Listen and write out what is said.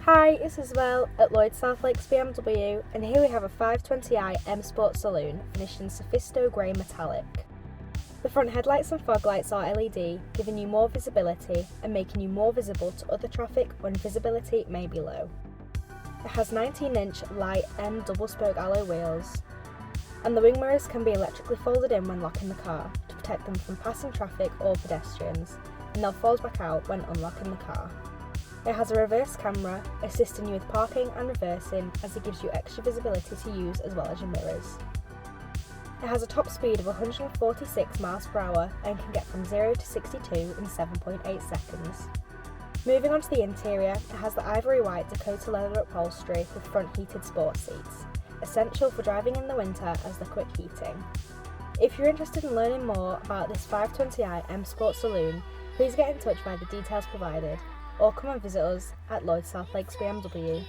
Hi, it's Isabel at Lloyd South Lakes BMW, and here we have a 520i M Sport Saloon finished in Sophisto Grey Metallic. The front headlights and fog lights are LED, giving you more visibility and making you more visible to other traffic when visibility may be low. It has 19-inch light M double-spoke alloy wheels, and the wing mirrors can be electrically folded in when locking the car to protect them from passing traffic or pedestrians, and they'll fold back out when unlocking the car. It has a reverse camera, assisting you with parking and reversing as it gives you extra visibility to use as well as your mirrors. It has a top speed of 146 miles per hour and can get from 0 to 62 in 7.8 seconds. Moving on to the interior, it has the Ivory White Dakota Leather upholstery with front heated sport seats, essential for driving in the winter as the quick heating. If you're interested in learning more about this 520i M Sport Saloon, please get in touch via the details provided, or come and visit us at Lloyd South Lakes BMW.